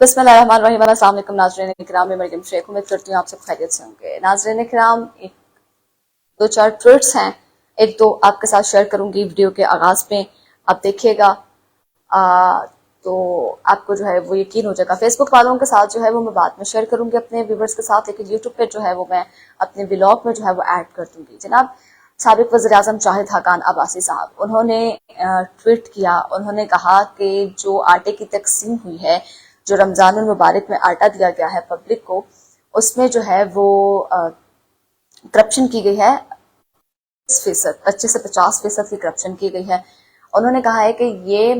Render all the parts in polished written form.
बिस्मिल्लाहिर्रहमानिर्रहीम। अस्सलाम वालेकुम नाज़रीन किराम, मैं मरियम शेख, उम्मीद करती हूँ आप सब खैरियत से होंगे। नाज़रीन किराम, दो चार ट्वीट्स हैं, एक दो आपके साथ शेयर करूंगी वीडियो के आगाज में, आप देखिएगा तो आपको जो है वो यकीन हो जाएगा। फेसबुक वालों के साथ जो है वो मैं बाद में शेयर करूंगी अपने व्यूवर्स के साथ, लेकिन यूट्यूब पे जो है वो मैं अपने व्लॉग में जो है वो ऐड कर दूंगी। जनाब साबिक वज़ीर आज़म शाहिद खाकान अब्बासी साहब, उन्होंने ट्वीट किया, उन्होंने कहा कि जो आटे की तकसीम हुई है, जो रमजान मुबारक में आटा दिया गया है पब्लिक को, उसमें जो है वो करप्शन की गई है। 25 से 50% की करप्शन की गई है। उन्होंने कहा है कि ये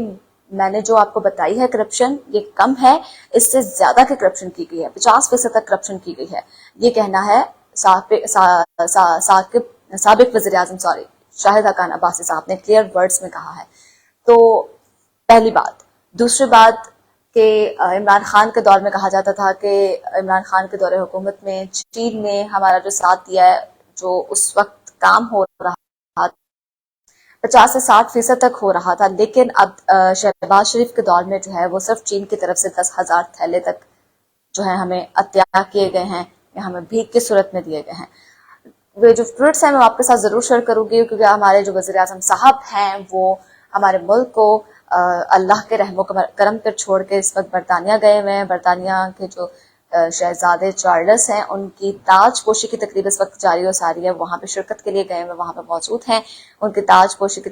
मैंने जो आपको बताई है करप्शन, ये कम है, इससे ज्यादा की करप्शन की गई है, 50% तक करप्शन की गई है। ये कहना है साबिक वज़ीर आज़म शाहिद खाकान अब्बासी साहब ने क्लियर वर्ड्स में कहा है। तो पहली बात। दूसरी बात कि इमरान खान के दौर में कहा जाता था कि इमरान खान के दौरे हुकूमत में चीन ने हमारा जो साथ दिया है, जो उस वक्त काम हो रहा 50 से 60% तक हो रहा था, लेकिन अब शहबाज शरीफ के दौर में जो है वो सिर्फ चीन की तरफ से 10,000 थैले तक जो है हमें अत्या किए गए हैं या हमें भीख की सूरत में दिए गए हैं। वे जो ट्वीट्स हैं मैं आपके साथ जरूर शेयर करूंगी, क्योंकि हमारे जो वज़ीर आज़म साहब हैं वो हमारे मुल्क को अल्लाह के रहमो करम पर छोड़ के इस वक्त बरतानिया गए हुए हैं। बरतानिया के जो शहजादे चार्ल्स हैं, उनकी ताजपोशी की तकरीब इस वक्त जारी और सारी है, वहाँ पे शिरकत के लिए गए हैं, वहाँ पे मौजूद हैं, उनकी ताजपोशी की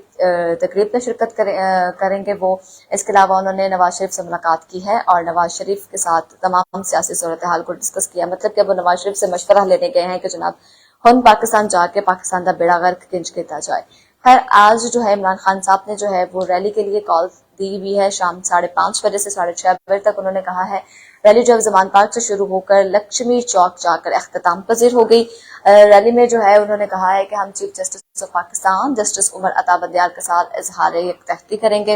तकरीब में शिरकत करेंगे वो। इसके अलावा उन्होंने नवाज शरीफ से मुलाकात की है और नवाज शरीफ के साथ तमाम सियासी सूरत हाल को डिस्कस किया। मतलब कि वो नवाज शरीफ से मशवरा लेने गए हैं कि जनाब हम पाकिस्तान जाके पाकिस्तान का बेड़ा गर्क किंज किया जाए। खैर, आज जो है इमरान खान साहब ने जो है वो रैली के लिए कॉल दी हुई है। शाम 5:30 बजे से 6:30 बजे तक उन्होंने कहा है। रैली जो है जमान पार्क से शुरू होकर लक्ष्मी चौक जाकर अख्ताम पजीर हो गई। रैली में जो है उन्होंने कहा है कि हम chief justice of Pakistan justice Umar Ata Bandial के साथ इजहार यकजहती करेंगे,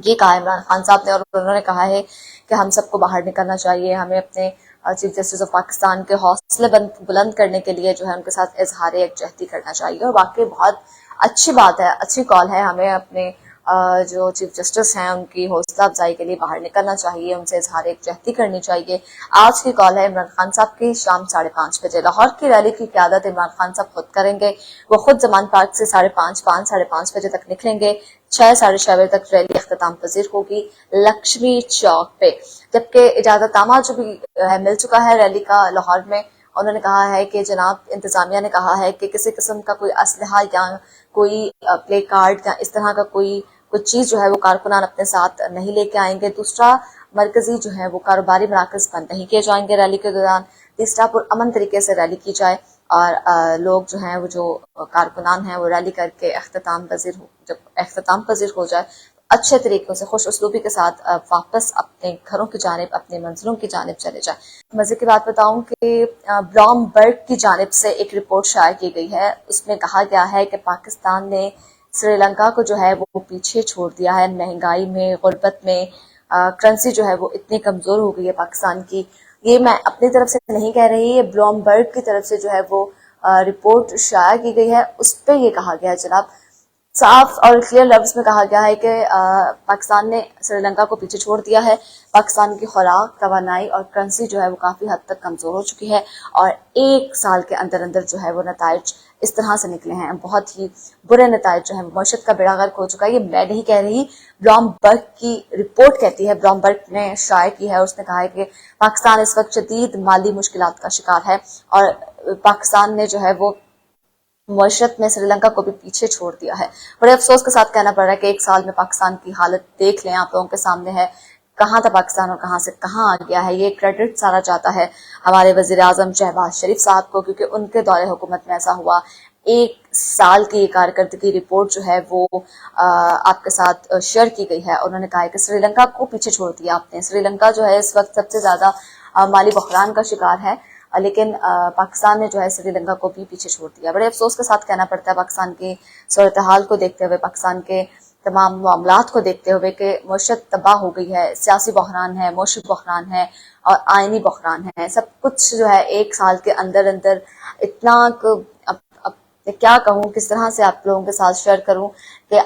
ये कहा इमरान खान साहब ने। और उन्होंने कहा है कि हम सबको बाहर निकलना चाहिए, हमें अपने चीफ जस्टिस ऑफ पाकिस्तान के हौसले बुलंद करने के लिए जो है उनके साथ इजहार यकजहती करना चाहिए। और वाकई बहुत अच्छी बात है, अच्छी कॉल है। हमें अपने जो चीफ जस्टिस हैं उनकी हौसला अफजाई के लिए बाहर निकलना चाहिए, उनसे इजहार यकजहती करनी चाहिए। आज की कॉल है इमरान खान साहब की शाम 5:30 बजे। लाहौर की रैली की क़यादत इमरान खान साहब खुद करेंगे। वो खुद जमान पार्क से 5:30 बजे तक निकलेंगे। 6-6:30 बजे तक रैली अख्ताम पजीर होगी लक्ष्मी चौक पे। जबकि इजाजतनामा जो भी मिल चुका है रैली का लाहौर में, उन्होंने कहा है कि जनाब इंतजामिया ने कहा है कि किसी किस्म का कोई असलहा या कोई प्ले कार्ड या इस तरह का कोई चीज जो है वो कारकुनान अपने साथ नहीं लेके आएंगे। दूसरा, मरकजी जो है वो कारोबारी मराकज बंद नहीं किए जाएंगे रैली के दौरान। तीसरा, पुरअमन तरीके से रैली की जाए और लोग जो हैं वो जो कारकुनान हैं वो रैली करके जब अख्ताम पजीर हो जाए अच्छे तरीकों से खुश उसलूबी के साथ वापस अपने घरों की जानिब, अपने मंजिलों की जानिब चले जाए। मजे की बात बताऊं कि ब्लूमबर्ग की जानिब से एक रिपोर्ट शाया की गई है। उसमें कहा गया है कि पाकिस्तान ने श्रीलंका को जो है वो पीछे छोड़ दिया है महंगाई में, गुर्बत में। करेंसी जो है वो इतनी कमजोर हो गई है पाकिस्तान की। ये मैं अपनी तरफ से नहीं कह रही, ये ब्लूमबर्ग की तरफ से जो है वो रिपोर्ट शाया की गई है। उस पर यह कहा गया है जनाब, साफ और क्लियर लफ्ज में कहा गया है कि पाकिस्तान ने श्रीलंका को पीछे छोड़ दिया है। पाकिस्तान की खुराक, तवानाई और करेंसी जो है वो काफी हद तक कमजोर हो चुकी है और 1 साल के अंदर अंदर जो है वो नताइज इस तरह से निकले हैं, बहुत ही बुरे नताइज जो है मईशत का बेड़ा गर्क हो चुका है। ये मैं नहीं कह रही, ब्लूमबर्ग की रिपोर्ट कहती है, ब्लूमबर्ग ने शाया की है। उसने कहा है कि पाकिस्तान इस वक्त शदीद माली मुश्किलात का शिकार है और पाकिस्तान ने जो है वो मईशत में श्रीलंका को भी पीछे छोड़ दिया है। बड़े अफसोस के साथ कहना पड़ रहा है कि 1 साल में पाकिस्तान की हालत देख लें, आप लोगों के सामने है कहाँ था पाकिस्तान और कहाँ से कहाँ आ गया है। ये क्रेडिट सारा जाता है हमारे वजीर आजम शहबाज शरीफ साहब को, क्योंकि उनके दौरे हुकूमत में ऐसा हुआ। 1 साल की कारकर्दगी रिपोर्ट जो है वो आपके साथ शेयर की गई है। उन्होंने कहा है कि श्रीलंका को पीछे छोड़ दिया आपने। श्रीलंका जो है इस वक्त सबसे ज्यादा माली बहरान का शिकार है, लेकिन पाकिस्तान ने जो है श्रीलंका को भी पीछे छोड़ दिया। बड़े अफसोस के साथ कहना पड़ता है पाकिस्तान की सूरत हाल को देखते हुए, पाकिस्तान के तमाम मामलात को देखते हुए कि मईशत तबाह हो गई है, सियासी बहरान है, मौशी बहरान है और आइनी बहरान है। सब कुछ जो है 1 साल के अंदर अंदर इतना अब क्या कहूँ, किस तरह से आप लोगों के साथ शेयर करूँ कि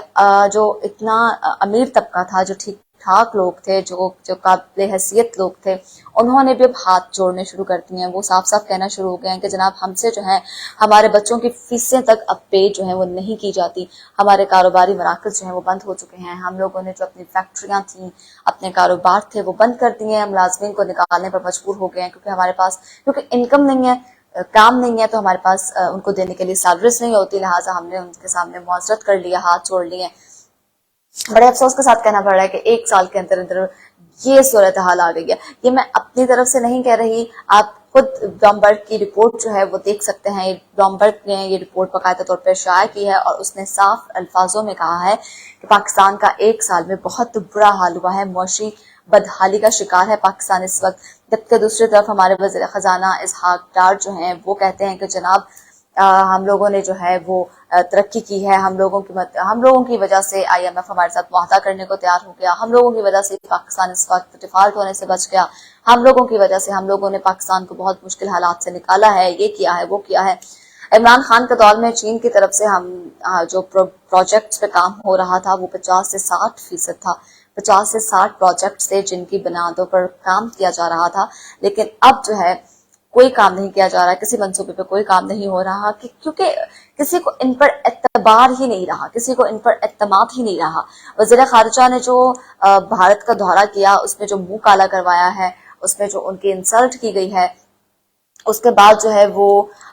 जो इतना अमीर तबका था, जो ठीक ठाक लोग थे, जो काबिल हैसियत लोग थे, उन्होंने भी अब हाथ जोड़ने शुरू कर दिए हैं। वो साफ साफ कहना शुरू हो गए हैं कि जनाब हमसे जो है हमारे बच्चों की फीसें तक अब पे जो है वो नहीं की जाती, हमारे कारोबारी मराकज जो है वो बंद हो चुके हैं, हम लोगों ने जो अपनी फैक्ट्रियां थी, अपने कारोबार थे वो बंद कर दिए हैं, हम मुलाजमीन को निकालने पर मजबूर हो गए हैं क्योंकि हमारे पास क्योंकि इनकम नहीं है, काम नहीं है, तो हमारे पास उनको देने के लिए सैलरीज नहीं होती, लिहाजा हमने उनके सामने मुआजरत कर लिया, हाथ जोड़ लिए। बड़े अफसोस के साथ कहना पड़ रहा है कि 1 साल के अंदर अंदर ये सूरत हाल आ गई है। ये मैं अपनी तरफ से नहीं कह रही, आप खुद ब्लूमबर्ग की रिपोर्ट जो है वो देख सकते हैं। ब्लूमबर्ग ने ये रिपोर्ट बाकायदा तौर पर शाया की है और उसने साफ अल्फाजों में कहा है कि पाकिस्तान का 1 साल में बहुत बुरा हाल हुआ है, मुआशी बदहाली का शिकार है पाकिस्तान इस वक्त। जबकि दूसरी तरफ हमारे वज़ीर खजाना इसहाक डार जो हैं वो कहते हैं कि जनाब हम लोगों ने जो है वो तरक्की की है, हम लोगों की वजह से IMF हमारे साथ मुआहदा करने को तैयार हो गया, हम लोगों की वजह से पाकिस्तान इस वक्त डिफॉल्ट होने से बच गया, हम लोगों की वजह से हम लोगों ने पाकिस्तान को बहुत मुश्किल हालात से निकाला है, ये किया है, वो किया है। इमरान खान के दौर में चीन की तरफ से हम जो प्रोजेक्ट्स पे काम हो रहा था वो 50 से 60% था, 50 से 60 प्रोजेक्ट्स थे जिनकी बुनियादों पर काम किया जा रहा था, लेकिन अब जो है कोई काम नहीं किया जा रहा, किसी मंसूबे पे कोई काम नहीं हो रहा क्योंकि किसी को इन पर एतबार ही नहीं रहा, किसी को इन पर एतमाद ही नहीं रहा। वज़ीर खारिजा ने जो भारत का दौरा किया उसमें जो मुंह काला करवाया है, उसमें जो उनकी इंसल्ट की गई है, उसके बाद जो है वो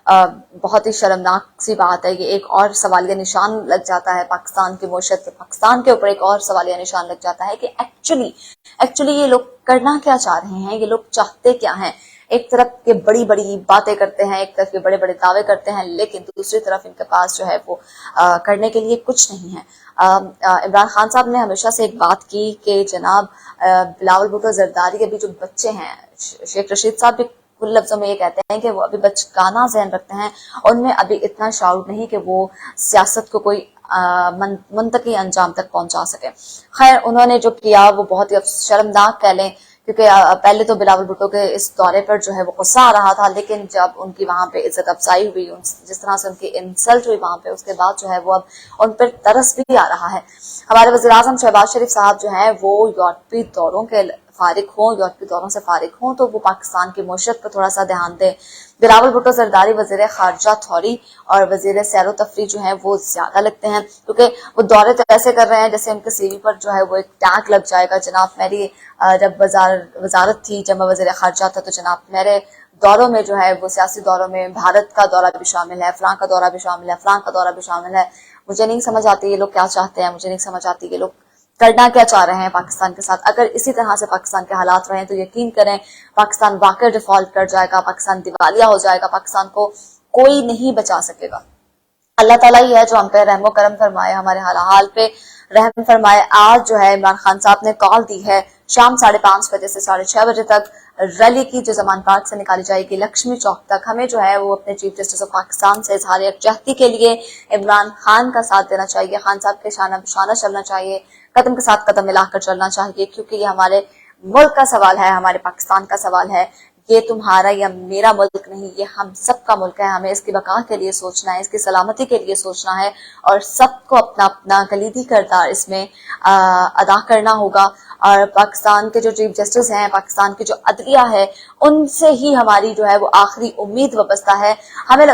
बहुत ही शर्मनाक सी बात है। ये एक और सवालिया निशान लग जाता है पाकिस्तान की मौशत पे, पाकिस्तान के ऊपर एक और सवालिया निशान लग जाता है कि एक्चुअली ये लोग करना क्या चाह रहे हैं, ये लोग चाहते क्या हैं। एक तरफ के बड़ी बड़ी बातें करते हैं, एक तरफ के बड़े बड़े दावे करते हैं, लेकिन दूसरी तरफ इनके पास जो है वो करने के लिए कुछ नहीं है। इमरान खान साहब ने हमेशा से एक बात की कि जनाब बिलावल भुट्टो जरदारी के भी जो बच्चे हैं, शेख रशीद साहब भी कुल लफ्जों में ये कहते हैं कि वो अभी बचकाना ज़हन रखते हैं, उनमें अभी इतना शाऊर नहीं कि वो सियासत को कोई मुंतकी अंजाम तक पहुंचा सके। खैर उन्होंने जो किया वो बहुत ही शर्मनाक कह लें, क्योंकि पहले तो बिलावल भुट्टो के इस दौरे पर जो है वो गुस्सा आ रहा था, लेकिन जब उनकी वहां पे इज्जत अफजाई हुई, जिस तरह से उनकी इंसल्ट हुई वहां पे, उसके बाद जो है वो अब उन पर तरस भी आ रहा है। हमारे वज़ीर आज़म शहबाज शरीफ साहब जो है वो यूरोपीय दौरों से फारिग हों तो वो पाकिस्तान की मौशत पर थोड़ा सा ध्यान दें। बिलावल भुट्टो जरदारी वज़ीर खारजा थौरी और वज़ीर सैर तफरी जो है वो ज्यादा लगते हैं, क्योंकि वो दौरे तो ऐसे कर रहे हैं जैसे उनके CV पर जो है वो एक टैग लग जाएगा, जनाब मेरी जब वजारत थी, जब मैं वज़ीर खारजा था तो जनाब मेरे दौरों में जो है वो सियासी दौरों में भारत का दौरा भी शामिल है, फलां का दौरा भी शामिल है, फलां का दौरा भी शामिल है। मुझे नहीं समझ आती ये लोग क्या चाहते हैं, मुझे नहीं समझ आती ये लोग करना क्या चाह रहे हैं पाकिस्तान के साथ। अगर इसी तरह से पाकिस्तान के हालात रहे तो यकीन करें पाकिस्तान वाकई डिफॉल्ट कर जाएगा, पाकिस्तान दिवालिया हो जाएगा, पाकिस्तान को कोई नहीं बचा सकेगा। अल्लाह ताला ही है जो हम पे रहमो करम फरमाए, हमारे हाल पे रहम फरमाए। आज जो है इमरान खान साहब ने कॉल दी है शाम 5:30 बजे से 6:30 बजे तक रैली की जो जमान पार्क से निकाली जाएगी लक्ष्मी चौक तक। हमें जो है वो अपने चीफ जस्टिस ऑफ पाकिस्तान से इजहार यकजहती के लिए इमरान खान का साथ देना चाहिए, खान साहब के शाना बशाना चलना चाहिए, कदम के साथ कदम मिलाकर चलना चाहिए, क्योंकि ये हमारे मुल्क का सवाल है, हमारे पाकिस्तान का सवाल है। ये तुम्हारा या मेरा मुल्क नहीं, ये हम सब का मुल्क है। हमें इसकी बका के लिए सोचना है, इसकी सलामती के लिए सोचना है और सबको अपना अपना कलीदी किरदार इसमें अदा करना होगा। और पाकिस्तान के जो चीफ जस्टिस हैं, पाकिस्तान की जो अदलिया है, उनसे ही हमारी जो है वो आखिरी उम्मीद वाबस्ता है।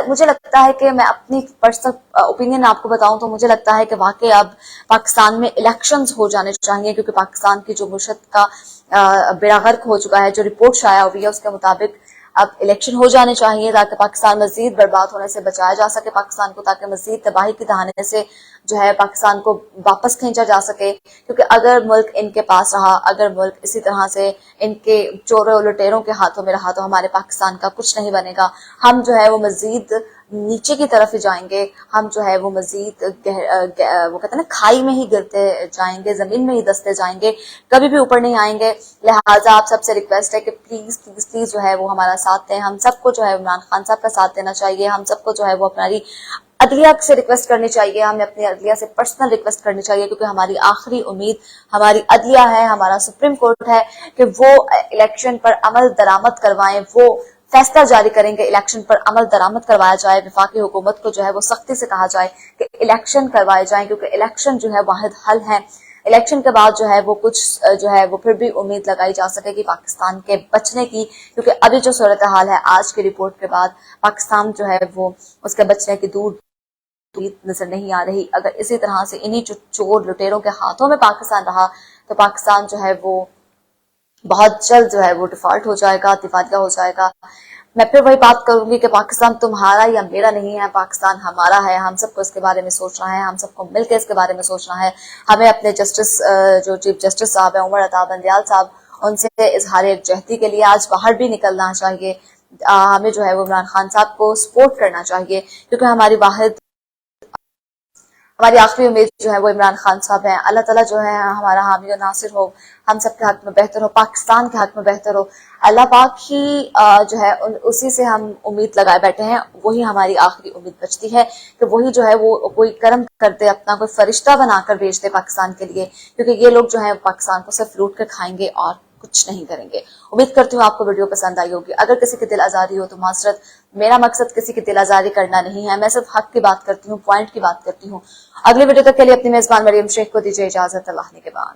मुझे लगता है कि मैं अपनी पर्सनल ओपिनियन आपको बताऊं तो मुझे लगता है कि वाकई अब पाकिस्तान में इलेक्शंस हो जाने चाहिए, क्योंकि पाकिस्तान की जो मुशत का बेड़ा गर्क हो चुका है, जो रिपोर्ट शाया हुई है उसके मुताबिक अब इलेक्शन हो जाने चाहिए ताकि पाकिस्तान मजीद बर्बाद होने से बचाया जा सके पाकिस्तान को, ताकि मजीद तबाही की दहाने से जो है पाकिस्तान को वापस खींचा जा सके। क्योंकि अगर मुल्क इनके पास रहा, अगर मुल्क इसी तरह से इनके चोरों लुटेरों के हाथों में रहा तो हमारे पाकिस्तान का कुछ नहीं बनेगा। हम जो है वो मजीद नीचे की तरफ ही जाएंगे, हम जो है वो मजीद वो कहते हैं ना खाई में ही गिरते जाएंगे, जमीन में ही दसते जाएंगे, कभी भी ऊपर नहीं आएंगे। लिहाजा आप सबसे रिक्वेस्ट है कि प्लीज प्लीज प्लीज जो है वो हमारा साथ दें। हम सबको जो है इमरान खान साहब का साथ देना चाहिए, हम सबको जो है वो अपनी अदलिया से रिक्वेस्ट करनी चाहिए, हमें अपनी अदलिया से पर्सनल रिक्वेस्ट करनी चाहिए, क्योंकि हमारी आखिरी उम्मीद हमारी अदलिया है, हमारा सुप्रीम कोर्ट है कि वो इलेक्शन पर अमल दरामद करवाएं, वो फैसला जारी करेंगे, इलेक्शन पर अमल दरामद करवाया जाए। वफाकी हुकूमत को जो है वो सख्ती से कहा जाए कि इलेक्शन करवाए जाएं, क्योंकि इलेक्शन जो है वाहिद हल है। الیکشن کے بعد جو ہے وہ کچھ جو ہے وہ پھر بھی امید لگائی جا سکے گی پاکستان کے بچنے کی، کیونکہ ابھی جو صورتحال ہے آج کی رپورٹ کے بعد پاکستان جو ہے وہ اس کے بچنے کی دور نظر نہیں آ رہی۔ اگر اسی طرح سے انہی چور لٹیروں کے ہاتھوں میں پاکستان رہا تو پاکستان جو ہے وہ بہت جلد جو ہے وہ ڈیفالٹ ہو جائے گا، دیوالیہ ہو جائے گا۔ میں پھر وہی بات کروں گی کہ پاکستان تمہارا یا میرا نہیں ہے، پاکستان ہمارا ہے، ہم سب کو اس کے بارے میں سوچنا ہے، ہم سب کو مل کے اس کے بارے میں سوچنا ہے۔ ہمیں اپنے جسٹس جو چیف جسٹس صاحب ہیں عمر عطا بندیال صاحب، ان سے اظہار یکجہتی کے لیے آج باہر بھی نکلنا چاہیے۔ ہمیں جو ہے وہ عمران خان صاحب کو سپورٹ کرنا چاہیے، کیونکہ ہماری آخری امید جو ہے وہ عمران خان صاحب ہیں۔ اللہ تعالیٰ جو ہے ہمارا حامی و ناصر ہو، ہم سب کے حق میں بہتر ہو، پاکستان کے حق میں بہتر ہو۔ اللہ پاک ہی جو ہے اسی سے ہم امید لگائے بیٹھے ہیں، وہی ہماری آخری امید بچتی ہے کہ وہی جو ہے وہ کوئی کرم کر دے، اپنا کوئی فرشتہ بنا کر بھیج دے پاکستان کے لیے، کیونکہ یہ لوگ جو ہے پاکستان کو صرف لوٹ کر کھائیں گے اور کچھ نہیں کریں گے۔ امید کرتی ہوں آپ کو ویڈیو پسند آئی ہوگی۔ اگر کسی کی دل آزاری ہو تو معذرت، میرا مقصد کسی کی دل آزاری کرنا نہیں ہے، میں صرف حق کی بات کرتی ہوں، پوائنٹ کی بات کرتی ہوں۔ اگلی ویڈیو تک کے لیے اپنی میزبان مریم شیخ کو دیجیے اجازت، اللہ نگہبان۔